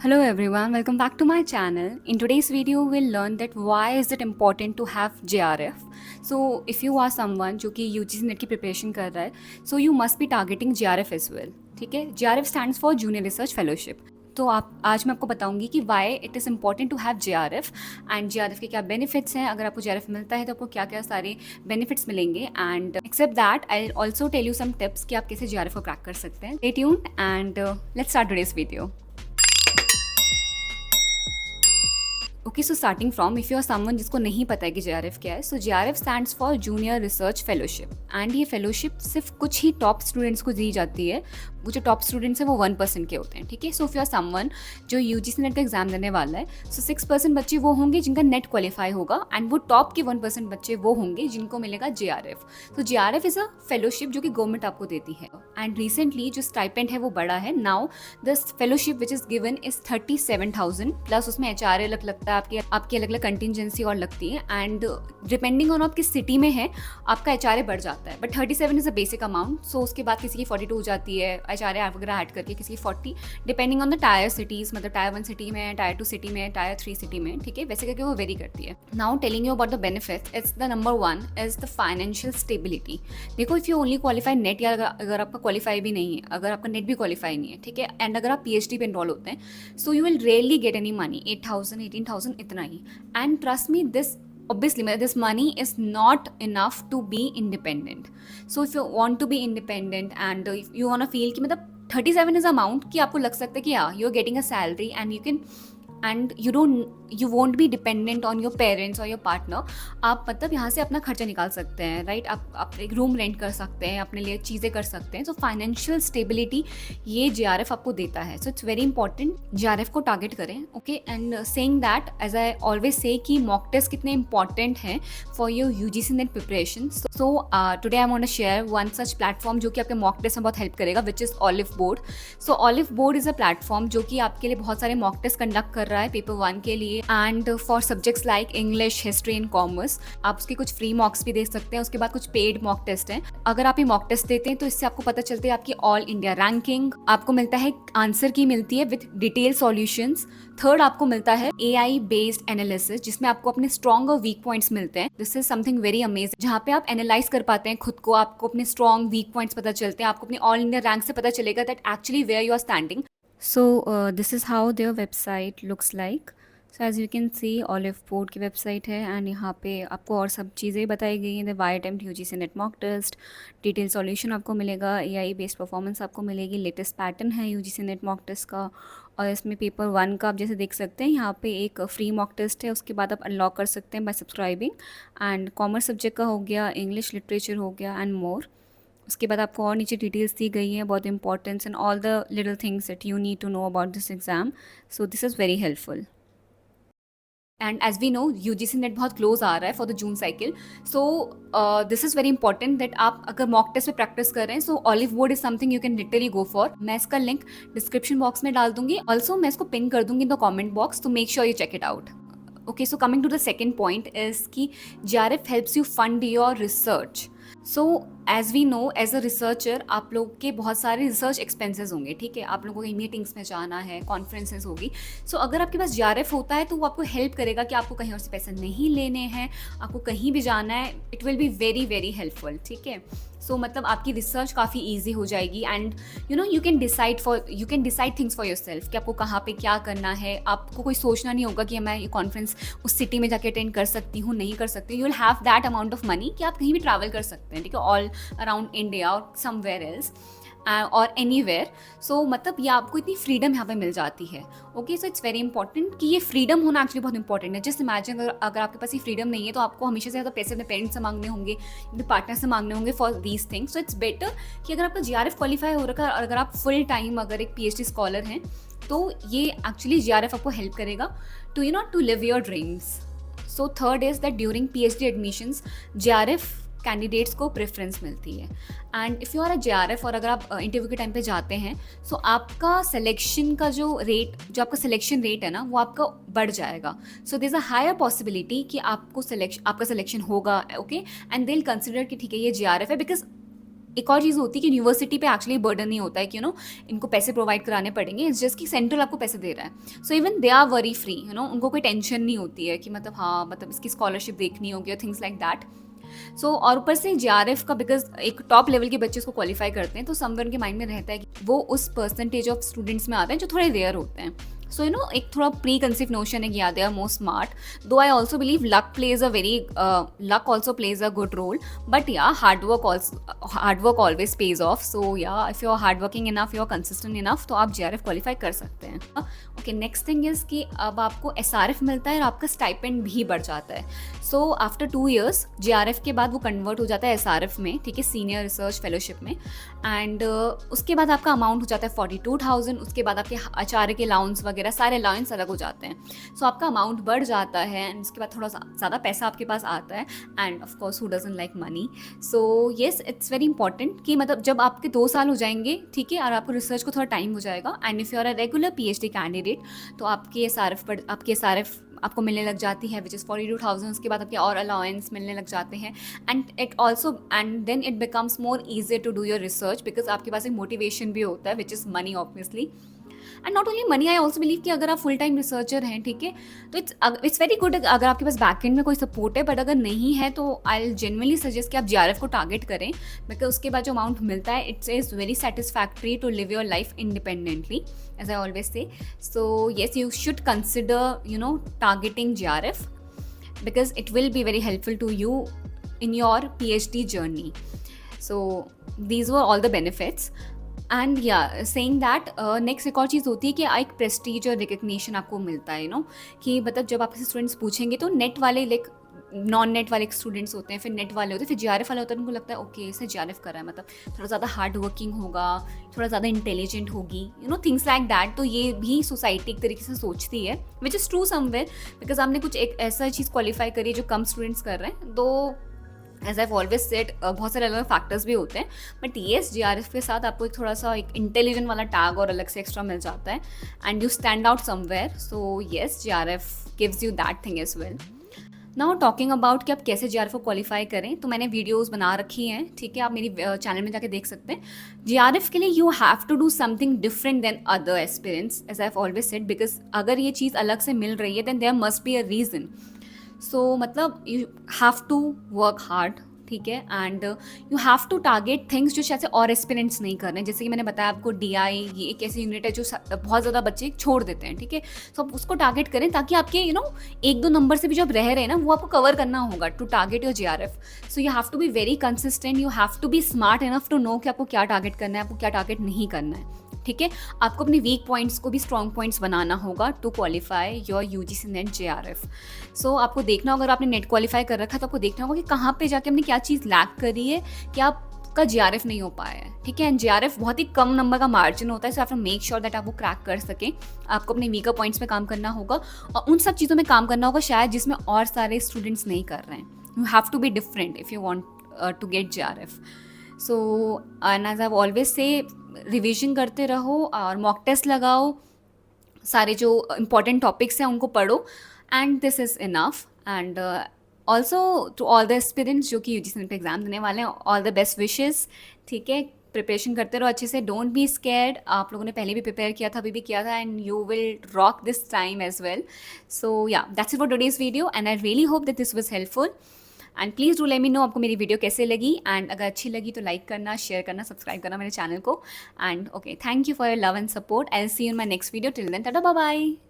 Hello everyone, welcome back to my channel. In today's video, we'll learn that why is it important to have JRF. So if you are someone जो कि UGC net की preparation कर रहा है, so you must be targeting JRF as well. ठीक है, JRF stands for Junior Research Fellowship. तो आप आज मैं आपको बताऊंगी कि why it is important to have JRF and JRF के क्या बेनिफिट्स हैं. अगर आपको JRF मिलता है तो आपको क्या क्या सारे बेनिफिट्स मिलेंगे. And except that I also tell you some tips कि आप कैसे JRF को क्रैक कर सकते हैं. Stay tuned and let's start today's video. Okay, so starting from if you are someone जिसको नहीं पता है कि JRF क्या है, so JRF stands for junior research fellowship. And ये फेलोशिप सिर्फ कुछ ही टॉप स्टूडेंट्स को दी जाती है. वो जो टॉप स्टूडेंट्स हैं वो 1% के होते हैं. ठीक है, so if you are someone जो UGC नेट का एग्जाम देने वाला है, सो 6% बच्चे वो होंगे जिनका नेट क्वालिफाई होगा एंड वो टॉप के 1% बच्चे वो होंगे जिनको मिलेगा JRF. तो JRF इज़ अ फेलोशिप जो कि गवर्नमेंट आपको देती है. एंड रिसेंटली जो स्टाइपेंड है वो बढ़ा है. Now the fellowship which is given is 37,000 plus उसमें HRA लगता है, आपकी अलग अलग कंटिजेंसी और लगती है. एंड डिपेंडिंग ऑन आप किस सिटी में है आपका HRA बढ़ जाता है. But 37 is a basic amount. So उसके बाद किसी की 42 हो जाती है HRA वगैरह ऐड करके, किसी की 40, depending on the tier cities. मतलब टायर 1 सिटी में, टायर 2 सिटी में, टायर 3 सिटी में. ठीक है, वैसे करके वो वेरी करती है. Now telling you about the benefit, it's the number 1 is the financial stability. देखो, if you only qualify NET, या अगर आपका क्वालिफाई भी नहीं है, अगर आपका नेट भी क्वालिफाई नहीं है, ठीक है, एंड अगर आप PhD पे इनरोल होते हैं, so you will rarely get any money. 8,000 18,000 इतना ही. And trust me, this obviously this money is not enough to be independent. So if you want to be independent and if you want to feel कि मतलब 37 is amount कि आपको लग सकता है कि yeah, you're getting a salary and you can and you won't be dependent on your parents or your partner. आप मतलब यहाँ से अपना खर्चा निकाल सकते हैं, राइट. आप एक रूम रेंट कर सकते हैं, अपने लिए चीज़ें कर सकते हैं. सो फाइनेंशियल स्टेबिलिटी ये JRF आपको देता है. So it's very important JRF को टारगेट करें. Okay, and saying that as I always say कि मॉक टेस्ट कितने इंपॉर्टेंट हैं for your UGC NET preparation. So today I want to share one such platform जो कि आपके mock test में बहुत हेल्प करेगा, which is Oliveboard. So Oliveboard is a platform जो कि आपके लिए बहुत सारे मॉक टेस्ट कंडक्ट कर रहा है पेपर 1 के लिए and for subjects like English, history and commerce. आप उसके कुछ फ्री मॉक्स भी दे सकते हैं. उसके बाद कुछ पेड मॉक टेस्ट हैं. अगर आप ये मॉक टेस्ट देते हैं तो इससे आपको पता चलता है आपकी ऑल इंडिया रैंकिंग, आपको मिलता है आंसर की मिलती है विद डिटेल सॉल्यूशंस. थर्ड, आपको मिलता है AI बेस्ड एनालिसिस जिसमें आपको अपने स्ट्रॉन्ग और वीक पॉइंट्स मिलते हैं. This is something very amazing जहाँ पे आप एनालाइज कर पाते हैं खुद को. आपको अपने स्ट्रॉन्ग वीक पॉइंट्स पता चलते हैं. आपको अपने ऑल इंडिया रैंक से पता चलेगा that actually where you are standing. So this is how their website looks like. So as you can see Oliveboard की वेबसाइट है एंड यहाँ पे आपको और सब चीज़ें बताई गई हैं. Why attempt UGC NET mock test, detail solution आपको मिलेगा, AI बेस्ड परफॉर्मेंस आपको मिलेगी, लेटेस्ट पैटर्न है UGC नेट मॉक टेस्ट का. और इसमें पेपर 1 का आप जैसे देख सकते हैं यहाँ पे एक फ्री मॉक टेस्ट है. उसके बाद आप अनलॉक कर सकते हैं bye subscribing. And commerce subject का हो गया, इंग्लिश लिटरेचर हो गया एंड मोर. उसके बाद आपको और नीचे डिटेल्स दी गई हैं, बहुत importance and all the little things that you need to know about this exam. So this is very helpful. And as we know UGC NET बहुत क्लोज आ रहा है for the June cycle. So this is very important that आप अगर mock test पे practice कर रहे हैं, so Oliveboard is something you can literally go for. मैं इसका लिंक डिस्क्रिप्शन बॉक्स में डाल दूंगी. ऑल्सो मैं इसको पिन कर दूंगी इन द कॉमेंट बॉक्स, तो make sure you check it out. Okay, so coming to the second point is कि JRF helps you fund your research. So as we know as a researcher आप लोग के बहुत सारे research expenses होंगे. ठीक है, आप लोगों को मीटिंग्स में जाना है, कॉन्फ्रेंसेस होगी. सो अगर आपके पास JRF होता है तो वो आपको हेल्प करेगा कि आपको कहीं और से पैसे नहीं लेने हैं, आपको कहीं भी जाना है. It will be very very helpful. ठीक है, सो मतलब आपकी रिसर्च काफ़ी ईजी हो जाएगी and you can decide things for your self कि आपको कहाँ पे क्या करना है. आपको कोई सोचना नहीं होगा कि मैं ये कॉन्फ्रेंस उस सिटी में जाके अटेंड कर सकती हूँ, नहीं कर सकती. You will have that amount of money कि आप कहीं भी ट्रैवल कर सकते हैं. ठीक है, ऑल अराउंड इंडिया और समवेयर एल्स और एनीवेयर. सो मतलब ये आपको इतनी फ्रीडम यहाँ पे मिल जाती है. Okay, so it's very important कि ये फ्रीडम होना एक्चुअली बहुत इंपॉर्टेंट है. जस्ट इमेजिन अगर आपके पास ये फ्रीडम नहीं है तो आपको हमेशा से ज़्यादा पैसे अपने पेरेंट्स से मांगने होंगे, अपने पार्टनर से मांगने होंगे for these things. So it's better कि अगर आपका JRF क्वालिफाई हो रखा है और अगर आप फुल टाइम अगर एक PhD स्कॉलर हैं तो ये एक्चुअली JRF आपको हेल्प करेगा to live your dreams. So third is that during PhD admissions JRF candidates को प्रेफरेंस मिलती है. And if you are a JRF और अगर आप इंटरव्यू के टाइम पे जाते हैं, सो आपका सिलेक्शन का जो आपका सिलेक्शन रेट है ना, वो आपका बढ़ जाएगा. So there is a higher possibility कि आपका सिलेक्शन होगा. Okay, and they will consider कि ठीक है ये JRF है, बिकॉज एक और चीज़ होती है कि यूनिवर्सिटी पे एक्चुअली बर्डन नहीं होता है कि इनको पैसे प्रोवाइड कराने पड़ेंगे, इट्स जस्ट कि सेंट्रल आपको पैसे दे रहा है। So even they are worry free, उनको कोई टेंशन नहीं होती है कि मतलब हाँ मतलब इसकी स्कॉलरशिप देखनी होगी और थिंग्स लाइक दैट। सो और ऊपर से जेआरएफ का बिकॉज एक टॉप लेवल के बच्चे उसको क्वालिफाई करते हैं, तो समवेयर उनके माइंड में रहता है कि वो उस परसेंटेज ऑफ स्टूडेंट्स में आते हैं जो थोड़े रेयर होते हैं। सो एक थोड़ा प्री कंसीव नोशन है कि they are more smart, though I also believe luck also plays a good role, but yeah hard work always pays off. So yeah if you are hard working enough, you are consistent enough, तो आप JRF qualify कर सकते हैं। Okay, next thing is कि अब आपको SRF मिलता है और आपका स्टाइपेंड भी बढ़ जाता है। सो आफ्टर 2 years जेआरएफ के बाद वो कन्वर्ट हो जाता है एसआरएफ में, ठीक है, सीनियर रिसर्च फेलोशिप में। एंड उसके बाद आपका अमाउंट हो जाता है 42,000। उसके बाद आपके आचार्य के अलाउंस वगैरह सारे अलाउंस अलग हो जाते हैं। सो आपका अमाउंट बढ़ जाता है एंड उसके बाद थोड़ा ज़्यादा पैसा आपके पास आता है। End of course who doesn't like money. So yes, it's very important कि मतलब जब आपके 2 साल हो जाएंगे, ठीक है, और आपको रिसर्च को थोड़ा टाइम हो जाएगा, and if you are a regular PhD candidate, तो आपके एसआरएफ आपको मिलने लग जाती है विच इज़ 42,000। उसके बाद आपके और अलाउंस मिलने लग जाते हैं, and then it becomes more easier to do your research because आपके पास एक मोटिवेशन भी होता है which is money obviously. And not only money, I also believe कि अगर आप फुल टाइम रिसर्चर हैं, ठीक है, तो इट्स वेरी गुड अगर आपके पास बैकएंड में कोई सपोर्ट है, बट अगर नहीं है तो आई जेन्युइनली सजेस्ट कि आप जेआरएफ को टारगेट करें बिकॉज उसके बाद जो अमाउंट मिलता है it's is very satisfactory to live your life independently, as I always say. So yes, you should consider targeting JRF because it will be very helpful to you in your PhD journey. So these were all the benefits. And या saying that next एक और चीज़ होती है कि एक Prestige और recognition आपको मिलता है, कि मतलब जब आपसे स्टूडेंट्स पूछेंगे तो नेट वाले नॉन नेट वाले स्टूडेंट्स होते हैं, फिर नेट वाले होते हैं, फिर जेआरएफ वाला होता है, उनको लगता है ओके इसे जेआरएफ कर रहा है मतलब थोड़ा ज़्यादा हार्ड वर्किंग होगा, थोड़ा ज़्यादा इंटेलिजेंट होगी, थिंग्स लाइक दैट। तो ये भी सोसाइटी एक तरीके से सोचती है which is true somewhere because आपने कुछ एक ऐसा चीज़ क्वालिफाई करी है जो कम स्टूडेंट्स कर रहे हैं। दो एज आई ऑलवेज सेड बहुत सारे अलग फैक्टर्स भी होते हैं, बट येस जेआरएफ के साथ आपको एक थोड़ा सा एक इंटेलिजेंट वाला टैग और अलग से एक्स्ट्रा मिल जाता है and you stand out somewhere. So yes, JRF gives you that thing as well. Now talking about कि आप कैसे जेआरएफ को क्वालिफाई करें, तो मैंने वीडियोस बना रखी हैं, ठीक है, आप मेरी चैनल में जाके देख सकते हैं। जेआरएफ के लिए you have to do something different than other aspirants, as I always said, because अगर ये चीज़ अलग से मिल रही है then there must be a reason. So मतलब you have to work hard, ठीक है, and you have to target things जो शायद से और एस्पिरेंट्स नहीं कर रहे हैं। जैसे कि मैंने बताया आपको डीआई, ये एक ऐसी यूनिट है जो बहुत ज़्यादा बच्चे छोड़ देते हैं, ठीक है, तो आप उसको टारगेट करें ताकि आपके 1-2 नंबर से भी जो आप रह रहे हैं ना वो आपको कवर करना होगा to target your JRF. So you have to be very consistent, you have to be smart enough to know कि आपको क्या टारगेट करना है, आपको क्या टारगेट नहीं करना है, ठीक है। आपको अपने वीक पॉइंट्स को भी स्ट्रॉन्ग पॉइंट्स बनाना होगा to qualify your UGC NET JRF. So आपको देखना होगा, अगर आपने नेट क्वालिफाई कर रखा है तो आपको देखना होगा कि कहाँ पे जाके हमने क्या चीज़ लैक करी है कि आपका जेआरएफ नहीं हो पाया है, ठीक है। एंड जेआरएफ बहुत ही कम नंबर का मार्जिन होता है, सो आप मेक श्योर दैट आप वो क्रैक कर सकें। आपको अपने वीकर पॉइंट्स में काम करना होगा और उन सब चीज़ों में काम करना होगा शायद जिसमें और सारे स्टूडेंट्स नहीं कर रहे हैं। You have to be different if you want to get JRF. So and as I always say, revision करते रहो और मॉक टेस्ट लगाओ, सारे जो इंपॉर्टेंट टॉपिक्स हैं उनको पढ़ो, and this is enough. And also to all the aspirants जो कि यूजीसी नेट पे एग्जाम देने वाले हैं, ऑल द बेस्ट विशेस, ठीक है। प्रिपरेशन करते रहो अच्छे से, डोंट बी स्कैर्ड। आप लोगों ने पहले भी प्रिपेयर किया था, अभी भी किया था, and you will rock this time as well. So yeah that's it for today's video and I really hope that this was helpful. And please do let me know आपको मेरी वीडियो कैसे लगी, एंड अगर अच्छी लगी तो like करना, share करना, सब्सक्राइब करना मेरे चैनल को। And okay, thank you for your love and support. I will see you in my next video. Till then, tata, bye bye.